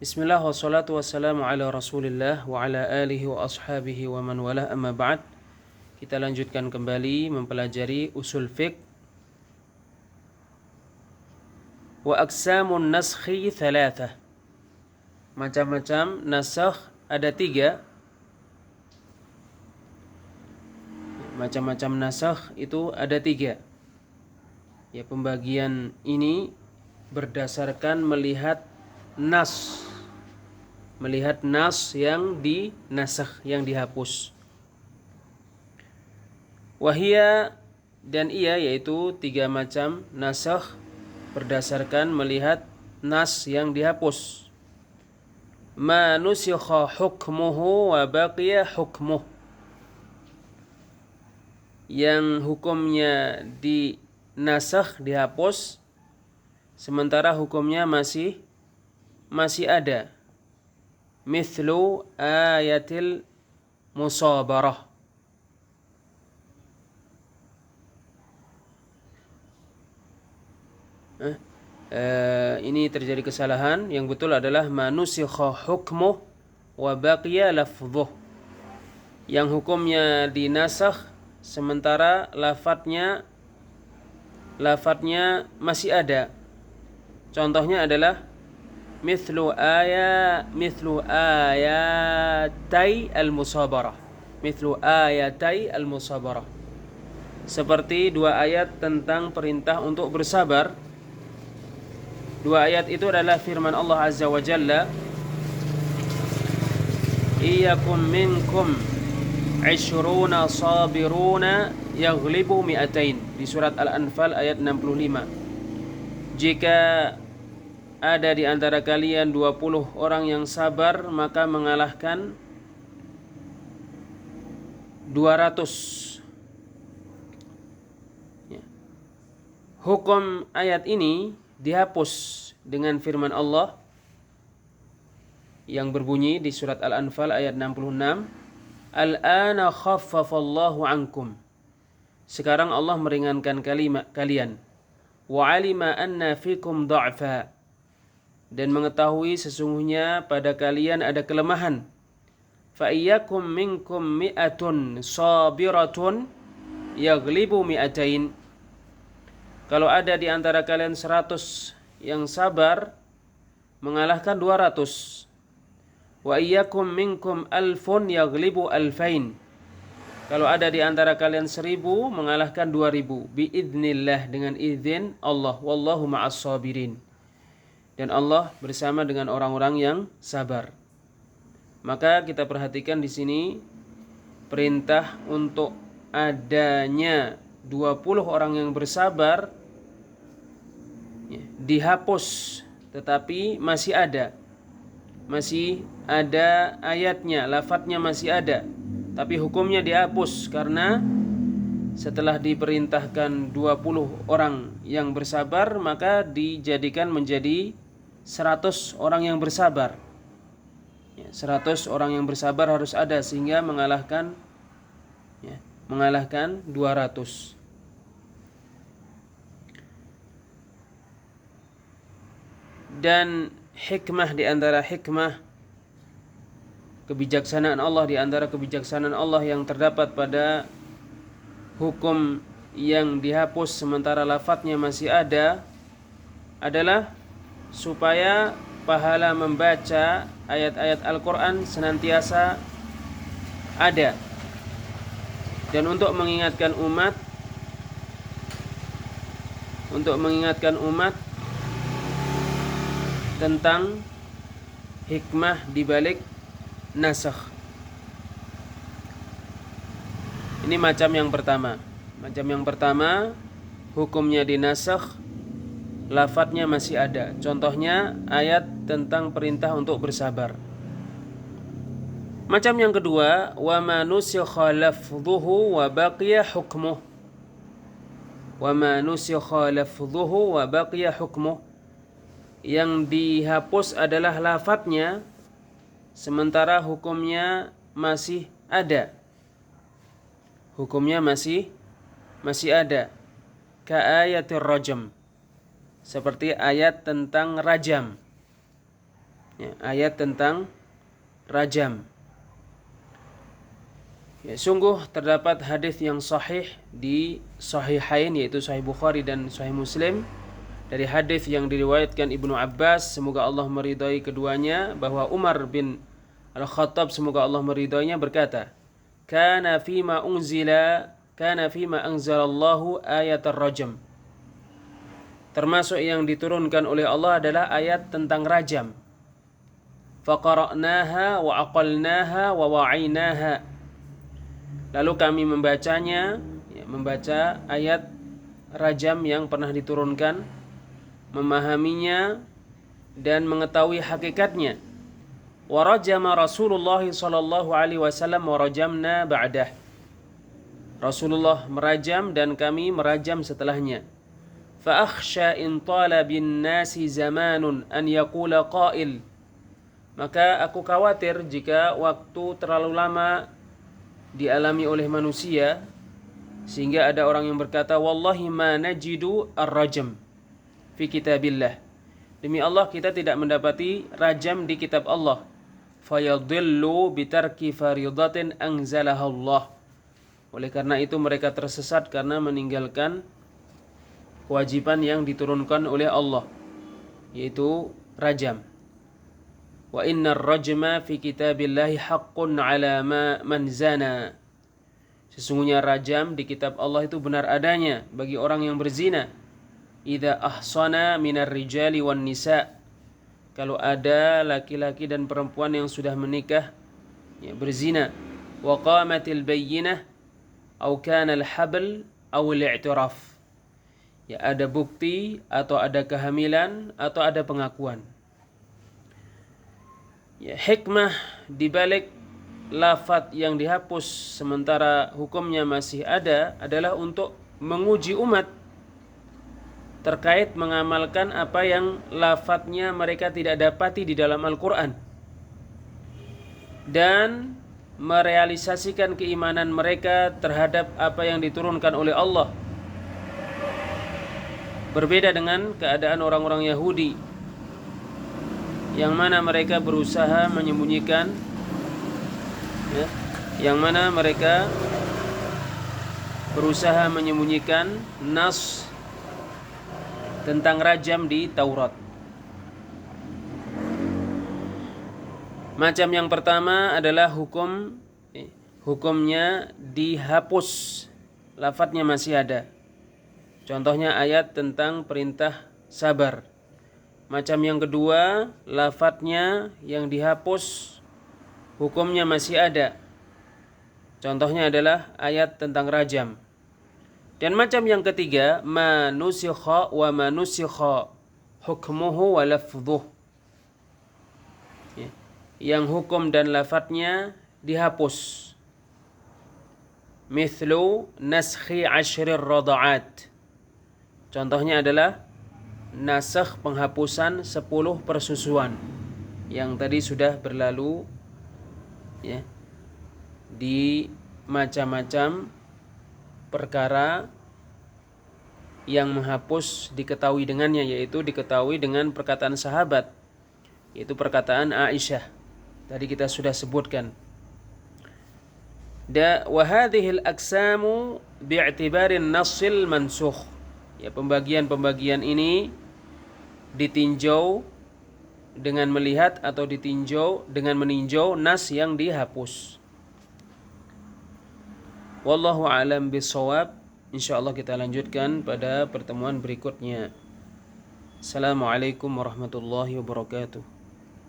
Bismillah wassalatu wassalamu ala rasulillah wa ala alihi wa ashabihi wa man walah amma ba'd. Kita lanjutkan kembali mempelajari usul fiqh. Wa aqsamun naskhi thalathah. Macam-macam nasakh ada 3. Macam-macam nasakh itu ada 3. Ya, pembagian ini berdasarkan melihat nas yang dinasakh, yang dihapus. Wahia, dan ia yaitu 3 macam nasakh berdasarkan melihat nas yang dihapus. Ma nusikha hukmuhu wa baqiya hukmuh, yang hukumnya dinasakh, dihapus, sementara hukumnya masih ada. Mithlu ayatil musabarah. Ini terjadi kesalahan. Yang betul adalah manusikha hukmuh wa baqiya lafdhuh, yang hukumnya dinasakh sementara lafadznya masih ada. Contohnya adalah mithlu ayatai al-musabarah. Seperti 2 ayat tentang perintah untuk bersabar. 2 ayat itu adalah firman Allah Azza wa Jalla, Iyakum minkum 'ishruna sabiruna yaghlibu mi'atain, di surat Al-Anfal ayat 65. Jika ada di antara kalian 20 orang yang sabar, maka mengalahkan 200. Ya. Hukum ayat ini dihapus dengan firman Allah yang berbunyi di surat Al-Anfal ayat 66, Al-ana khaffafallahu ankum. Sekarang Allah meringankan kalian. Wa alima anna fikum dha'fa, dan mengetahui sesungguhnya pada kalian ada kelemahan. Fa iyyakum minkum mi'atun sabiratun yaghlibu mi'atain. Kalau ada di antara kalian 100 yang sabar, mengalahkan 200. Wa iyyakum minkum alfun yaghlibu alfain. Kalau ada di antara kalian 1000, mengalahkan 2000. Biidznillah, dengan izin Allah. Wallahu ma'as sabirin. Dan Allah bersama dengan orang-orang yang sabar. Maka kita perhatikan di sini perintah untuk adanya 20 orang yang bersabar dihapus, tetapi masih ada ayatnya, lafadznya masih ada, tapi hukumnya dihapus karena setelah diperintahkan 20 orang yang bersabar, maka dijadikan menjadi 100 orang yang bersabar. 100 orang yang bersabar harus ada sehingga mengalahkan 200. Dan hikmah, di antara hikmah kebijaksanaan Allah, di antara kebijaksanaan Allah yang terdapat pada hukum yang dihapus sementara lafadznya masih ada adalah supaya pahala membaca ayat-ayat Al-Quran senantiasa ada, dan untuk mengingatkan umat tentang hikmah di balik nasakh. Ini macam yang pertama. Hukumnya dinasakh, lafadznya masih ada. Contohnya ayat tentang perintah untuk bersabar. Macam yang kedua, wa ma nusikha lafdhuhu wa baqiya hukmuh. Yang dihapus adalah lafadznya sementara hukumnya masih ada. Ka ayatir rajam, seperti ayat tentang rajam. Ya, ayat tentang rajam. Ya, sungguh terdapat hadis yang sahih di Sahihain, yaitu Sahih Bukhari dan Sahih Muslim, dari hadis yang diriwayatkan Ibnu Abbas, semoga Allah meridai keduanya, bahwa Umar bin Al-Khattab, semoga Allah meridainya, berkata, kana fima anzalallahu ayat ar-rajam. Termasuk yang diturunkan oleh Allah adalah ayat tentang rajam. Faqara'naha wa aqalnaha wa wa'inaha. Lalu kami membacanya, membaca ayat rajam yang pernah diturunkan, memahaminya dan mengetahui hakikatnya. Wa rajama Rasulullah sallallahu alaihi wasallam wa rajamna ba'dah. Rasulullah merajam dan kami merajam setelahnya. Fa akhsha in tala bin nasi zamanun an yaqula qail. Maka aku khawatir jika waktu terlalu lama dialami oleh manusia sehingga ada orang yang berkata, wallahi ma najidu ar-rajam fi kitabillah. Demi Allah kita tidak mendapati rajam di kitab Allah. Fayadillu bitarki faridatin anzalaha Allah. Oleh karena itu mereka tersesat karena meninggalkan kewajiban yang diturunkan oleh Allah, yaitu rajam. Wa innar rajma fi kitabillahi haqqun ala man zana. Sesungguhnya rajam di kitab Allah itu benar adanya bagi orang yang berzina. Idza ahsana minar rijali wan nisa. Kalau ada laki-laki dan perempuan yang sudah menikah, ya, berzina. Wa qamatil bayyinah au kana al-habl au al-i'tiraf. Ya, ada bukti atau ada kehamilan atau ada pengakuan. Ya, hikmah dibalik lafaz yang dihapus sementara hukumnya masih ada adalah untuk menguji umat terkait mengamalkan apa yang lafaznya mereka tidak dapati di dalam Al-Quran, dan merealisasikan keimanan mereka terhadap apa yang diturunkan oleh Allah. Berbeda dengan keadaan orang-orang Yahudi yang mana mereka berusaha menyembunyikan, ya, yang mana mereka berusaha menyembunyikan nas tentang rajam di Taurat. Macam yang pertama adalah hukumnya dihapus, lafadznya masih ada. Contohnya ayat tentang perintah sabar. Macam yang kedua, lafadznya yang dihapus, hukumnya masih ada. Contohnya adalah ayat tentang rajam. Dan macam yang ketiga, manusikha wa manusikha hukmuhu wa lafdhuh. Yang hukum dan lafadznya dihapus. Mithlu naskhi 'ashrir rada'at. Contohnya adalah nasakh, penghapusan 10 persusuan yang tadi sudah berlalu, ya, di macam-macam perkara yang menghapus diketahui dengannya, yaitu diketahui dengan perkataan sahabat, yaitu perkataan Aisyah. Tadi kita sudah sebutkan. Wa hadhil aqsamu bi'tibarin nassil mansukh. Ya, pembagian-pembagian ini ditinjau dengan melihat atau ditinjau dengan meninjau nas yang dihapus. Wallahu a'lam bishawab. Insyaallah kita lanjutkan pada pertemuan berikutnya. Assalamualaikum warahmatullahi wabarakatuh.